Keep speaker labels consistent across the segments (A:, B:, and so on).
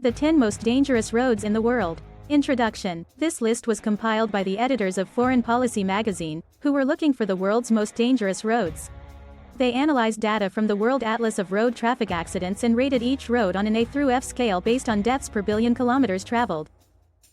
A: The 10 most dangerous roads in the world. Introduction. This list was compiled by the editors of Foreign Policy magazine, who were looking for the world's most dangerous roads. They analyzed data from the World Atlas of Road Traffic Accidents and rated each road on an A through F scale based on deaths per billion kilometers traveled.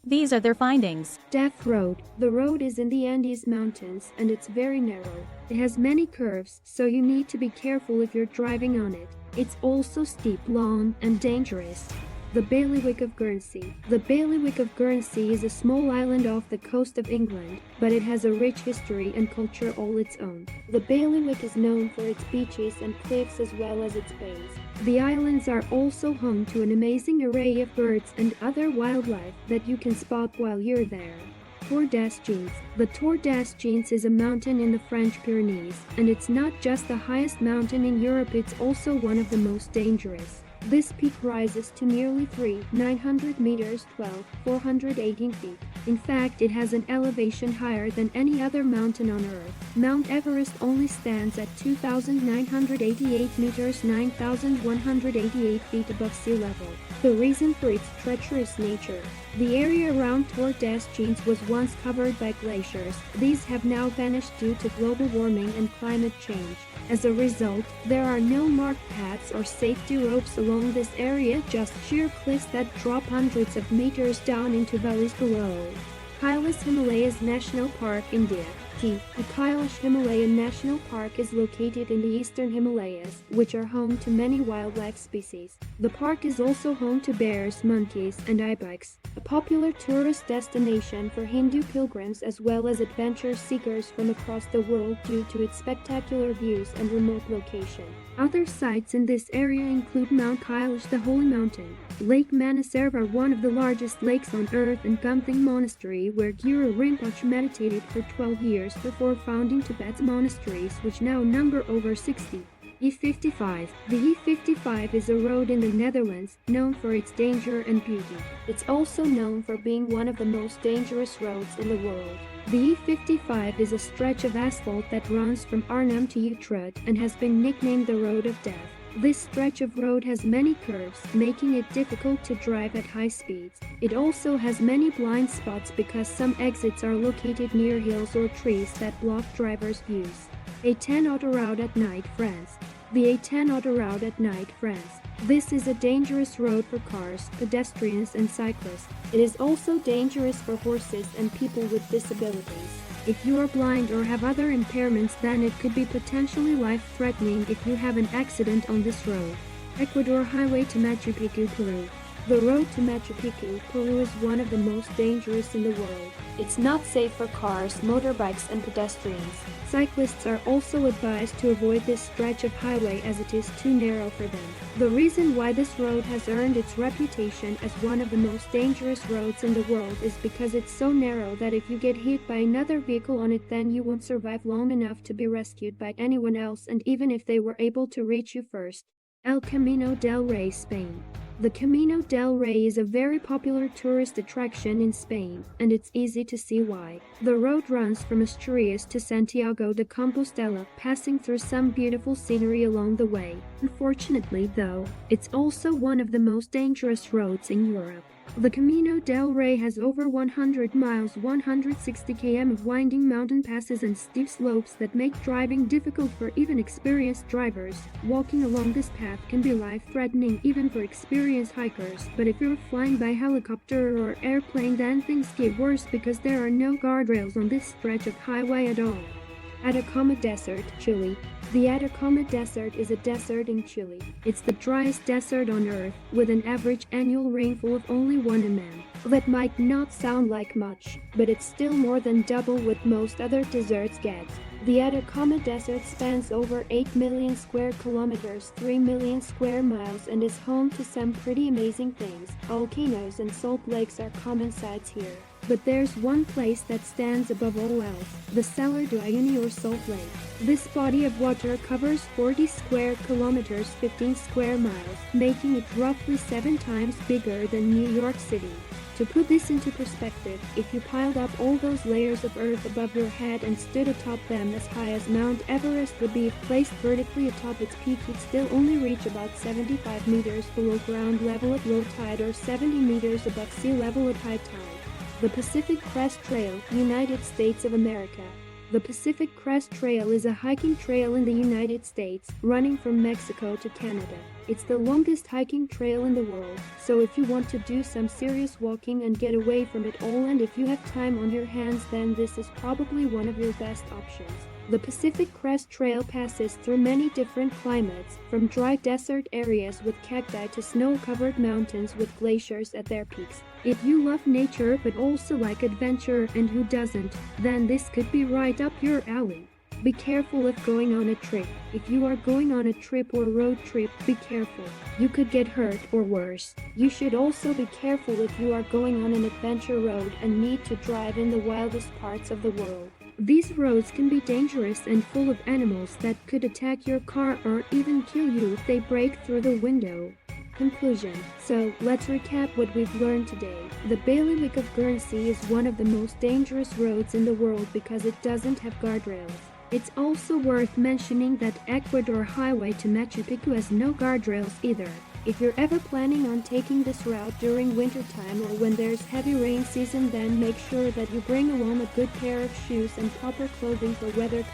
A: These are their findings.
B: Death Road. The road is in the Andes Mountains and it's very narrow. It has many curves, so you need to be careful if you're driving on it. It's also steep, long, and dangerous. The Bailiwick of Guernsey. The Bailiwick of Guernsey is a small island off the coast of England, but it has a rich history and culture all its own. The Bailiwick is known for its beaches and cliffs as well as its bays. The islands are also home to an amazing array of birds and other wildlife that you can spot while you're there. Tour d'Ascens. The Tour d'Ascens is a mountain in the French Pyrenees, and it's not just the highest mountain in Europe, it's also one of the most dangerous. This peak rises to nearly 900 meters 418 feet. In fact, it has an elevation higher than any other mountain on Earth. Mount Everest only stands at 2,988 meters 9,188 feet above sea level. The reason for its treacherous nature. The area around Tour d'Ascens was once covered by glaciers. These have now vanished due to global warming and climate change. As a result, there are no marked paths or safety ropes along this area, just sheer cliffs that drop hundreds of meters down into valleys below. Kailash Himalayas National Park, India. The Kailash Himalayan National Park is located in the eastern Himalayas, which are home to many wildlife species. The park is also home to bears, monkeys, and ibex, a popular tourist destination for Hindu pilgrims as well as adventure seekers from across the world due to its spectacular views and remote location. Other sites in this area include Mount Kailash, the Holy Mountain, Lake Manasarva, one of the largest lakes on Earth, and Gumthing Monastery, where Guru Rinpoche meditated for 12 years before founding Tibet's monasteries, which now number over 60. E55. The E55 is a road in the Netherlands, known for its danger and beauty. It's also known for being one of the most dangerous roads in the world. The E55 is a stretch of asphalt that runs from Arnhem to Utrecht and has been nicknamed the Road of Death. This stretch of road has many curves, making it difficult to drive at high speeds. It also has many blind spots because some exits are located near hills or trees that block drivers' views. A10 Autoroute at night, France. The A10 Autoroute at night, France. This is a dangerous road for cars, pedestrians, and cyclists. It is also dangerous for horses and people with disabilities. If you are blind or have other impairments, then it could be potentially life-threatening if you have an accident on this road. Ecuador Highway to Machu Picchu, Peru. The road to Machu Picchu, Peru is one of the most dangerous in the world. It's not safe for cars, motorbikes, and pedestrians. Cyclists are also advised to avoid this stretch of highway as it is too narrow for them. The reason why this road has earned its reputation as one of the most dangerous roads in the world is because it's so narrow that if you get hit by another vehicle on it, then you won't survive long enough to be rescued by anyone else, and even if they were able to reach you first. El Camino del Rey, Spain. The Camino del Rey is a very popular tourist attraction in Spain, and it's easy to see why. The road runs from Asturias to Santiago de Compostela, passing through some beautiful scenery along the way. Unfortunately, though, it's also one of the most dangerous roads in Europe. The Camino del Rey has over 100 miles, 160 km of winding mountain passes and steep slopes that make driving difficult for even experienced drivers. Walking along this path can be life-threatening even for experienced hikers, but if you're flying by helicopter or airplane, then things get worse because there are no guardrails on this stretch of highway at all. Atacama Desert, Chile. The Atacama Desert is a desert in Chile. It's the driest desert on Earth, with an average annual rainfall of only 1 mm. That might not sound like much, but it's still more than double what most other deserts get. The Atacama Desert spans over 8 million square kilometers, 3 million square miles, and is home to some pretty amazing things. Volcanoes and salt lakes are common sights here. But there's one place that stands above all else, the Salar de Uyuni or Salt Lake. This body of water covers 40 square kilometers, 15 square miles, making it roughly 7 times bigger than New York City. To put this into perspective, if you piled up all those layers of earth above your head and stood atop them as high as Mount Everest would be, placed vertically atop its peak, you'd still only reach about 75 meters below ground level at low tide or 70 meters above sea level at high tide. The Pacific Crest Trail, United States of America. The Pacific Crest Trail is a hiking trail in the United States, running from Mexico to Canada. It's the longest hiking trail in the world, so if you want to do some serious walking and get away from it all, and if you have time on your hands, then this is probably one of your best options. The Pacific Crest Trail passes through many different climates, from dry desert areas with cacti to snow-covered mountains with glaciers at their peaks. If you love nature but also like adventure, and who doesn't, then this could be right up your alley. Be careful if going on a trip. If you are going on a trip or road trip, be careful. You could get hurt or worse. You should also be careful if you are going on an adventure road and need to drive in the wildest parts of the world. These roads can be dangerous and full of animals that could attack your car or even kill you if they break through the window. Conclusion. So, let's recap what we've learned today. The Bailiwick of Guernsey is one of the most dangerous roads in the world because it doesn't have guardrails. It's also worth mentioning that Ecuador Highway to Machu Picchu has no guardrails either. If you're ever planning on taking this route during wintertime or when there's heavy rain season, then make sure that you bring along a good pair of shoes and proper clothing for weather